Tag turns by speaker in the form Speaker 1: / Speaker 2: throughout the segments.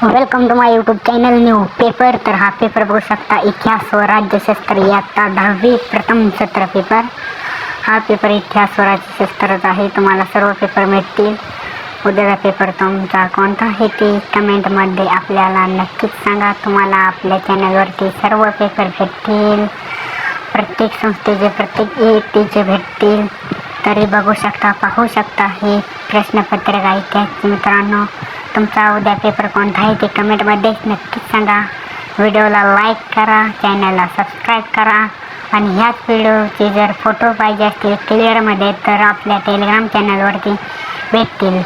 Speaker 1: Welcome to my YouTube channel new paper. तर हा paper बघू शकता, इतिहास व राज्यशास्त्र इयत्ता 10वी प्रथम सत्र पेपर. हा पेपर इतिहास व राज्यशास्त्राचा आहे. तुम्हाला सर्व पेपर मिळतील. उद्याचा पेपर तुमचा कोणता आहे ते कमेंटमध्ये आपल्याला नक्कीच सांगा. तुम्हाला आपल्या चॅनलवरती सर्व पेपर भेटतील. प्रत्येक संस्थेचे प्रत्येक इयत्तेचे भेटतील. तरी बघू शकता, पाहू शकता. हे प्रश्नपत्रिका इतिहास. मित्रांनो, तुमचा उद्या पेपर कोणता आहे ते कमेंटमध्ये नक्कीच सांगा. व्हिडिओला लाईक करा, चॅनलला सबस्क्राईब करा आणि ह्याच व्हिडिओचे जर फोटो पाहिजे असतील क्लिअरमध्ये तर आपल्या टेलिग्राम चॅनलवरती भेटतील.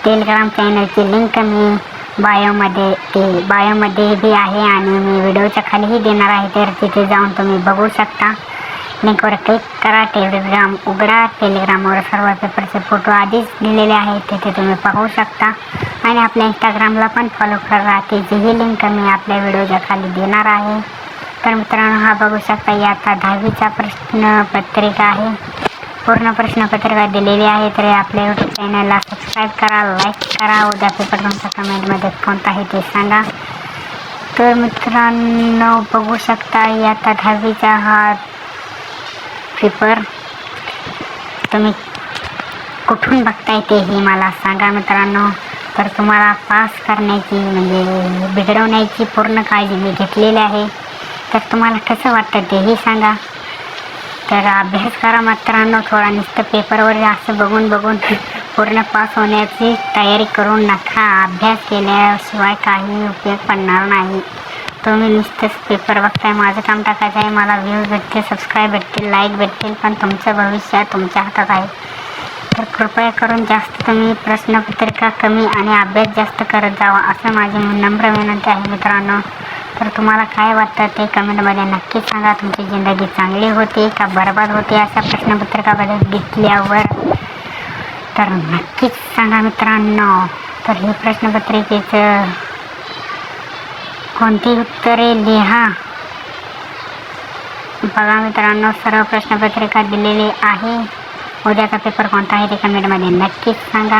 Speaker 1: टेलिग्राम चॅनलची लिंक मी बायोमध्ये बी आहे आणि मी व्हिडिओच्या खालीही देणार आहे. तर तिथे जाऊन तुम्ही बघू शकता. लिंकवर क्लिक करा, टेलिग्राम उघडा. टेलिग्रामवर सर्व पेपरचे फोटो आधीच दिलेले आहेत, तिथे तुम्ही पाहू शकता. आणि आपल्या इंस्टाग्रामला पण फॉलो करा, त्याचीही लिंक मी आपल्या व्हिडिओच्या खाली देणार आहे. तर मित्रांनो, हा बघू शकता, याचा 10वीचा प्रश्नपत्रिका आहे. पूर्ण प्रश्नपत्रिका दिलेली आहे. तर आपल्या यूट्यूब चॅनलला सबस्क्राईब करा, लाईक करा. उद्या पेपर तुमचा कमेंटमध्ये कोणता आहे ते सांगा. तर मित्रांनो, बघू शकता, याचा 10वीचा हा पेपर तुम्ही कुठून बघताय तेही मला सांगा मित्रांनो. तर तुम्हाला पास करण्याची म्हणजे बिघडवण्याची पूर्ण काळजी मी घेतलेली आहे. तर तुम्हाला कसं वाटतं तेही सांगा. तर अभ्यास करा मित्रांनो. थोडा नुसतं पेपरवर असं बघून पूर्ण पास होण्याची तयारी करू नका. अभ्यास केल्याशिवाय काही उपयोग पडणार नाही. तुम्ही नुसतंच पेपर बघताय. माझं काम टाकायचं आहे. मला व्ह्यूज भेटतील, सबस्क्राईब भेटतील, लाईक भेटतील, पण तुमचं भविष्य तुमच्या हातात आहे. तर कृपया करून जास्त तुम्ही प्रश्नपत्रिका कमी आणि अभ्यास जास्त करत जावा, असं माझी नम्र विनंती आहे मित्रांनो. तर तुम्हाला काय वाटतं ते कमेंटमध्ये नक्कीच सांगा. तुमची जिंदगी चांगली होते का बरबाद होते अशा प्रश्नपत्रिकाबद्दल घेतल्यावर तर नक्कीच सांगा मित्रांनो. तर हे प्रश्नपत्रिकेचं कोणती उत्तरे लिहा. बघा मित्रांनो, सर्व प्रश्नपत्रिका दिलेली आहे. उद्याचा पेपर कोणता आहे ते कमेंटमध्ये नक्कीच सांगा.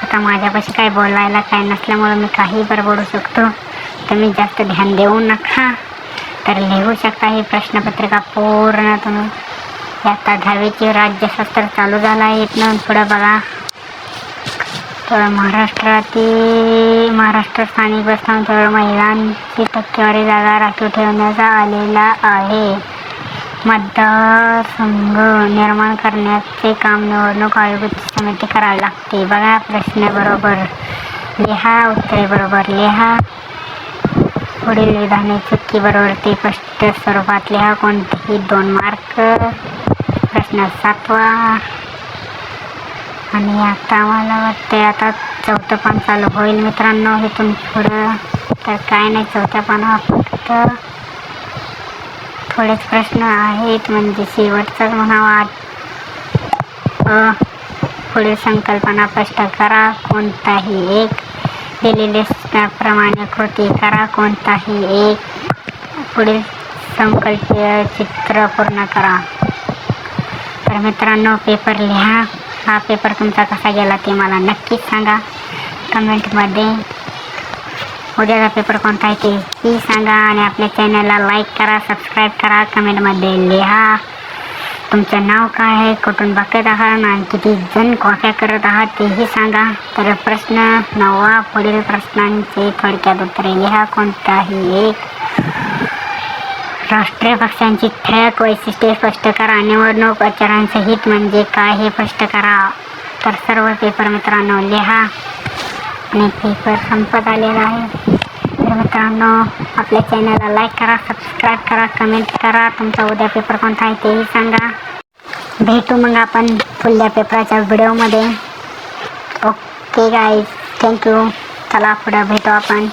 Speaker 1: आता माझ्यापाशी काय बोलायला काय नसल्यामुळे मी काही बडबडू शकतो. तुम्ही जास्त ध्यान देऊ नका. तर लिहू शकता ही प्रश्नपत्रिका पूर्ण तुम्ही. आता 10वीचे राज्यशास्त्र चालू झालं आहे. इथून पुढं बघा. तर महाराष्ट्र स्थानिक प्रस्थानांवर महिलांची टक्केवारी जागा राखीव ठेवण्याचा आलेला आहे. मतदारसंघ निर्माण करण्याचे काम निवडणूक आयोगाची समिती करावी लागते. बघा, प्रश्न बरोबर लिहा, उत्तरे बरोबर लिहा. पुढील विधाने चुकी बरोबर ते स्पष्ट स्वरूपात लिहा. कोणतेही 2 मार्क. प्रश्न 7वा. आणि आता मला वाटते आता 4थं पान चालू होईल मित्रांनो इथून पुढं. तर काय नाही, 4थ्या पानावर फक्त थोडेच प्रश्न आहेत, म्हणजे शेवटचाच म्हणावा. पुढील संकल्पना स्पष्ट करा. कोणताही एक. दिलेले प्रमाणे कृती करा. कोणताही एक. पुढील संकल्पीय चित्र पूर्ण करा. तर मित्रांनो, पेपर लिहा. हा पेपर तुमचा कसा गेला ते मला नक्कीच सांगा कमेंटमध्ये. उद्याचा पेपर कोणता आहे ते सांगा. आणि आपल्या चॅनलला लाईक करा, सबस्क्राईब करा. कमेंटमध्ये लिहा तुमचं नाव काय आहे, कुठून बघत आहात आणि किती जण कॉप्या करत आहात तेही सांगा. तर प्रश्न 9वा. पुढील प्रश्नांचे थोडक्यात उत्तरे लिहा. कोणताही एक. राष्ट्रीय पक्षांची ठळक वैशिष्ट्ये स्पष्ट करा. निवडणूक आचारसंहिता म्हणजे काय हे स्पष्ट करा. तर सर्व पेपर मित्रांनो लिहा. आणि पेपर संपत आलेला आहे. तर मित्रांनो, आपल्या चॅनलला लाईक करा, सबस्क्राईब करा, कमेंट करा. तुमचा उद्या पेपर कोणता आहे तेही सांगा. भेटू मग आपण पुढल्या पेपराच्या व्हिडिओमध्ये. Okay guys, thank you. चला पुढे भेटू आपण.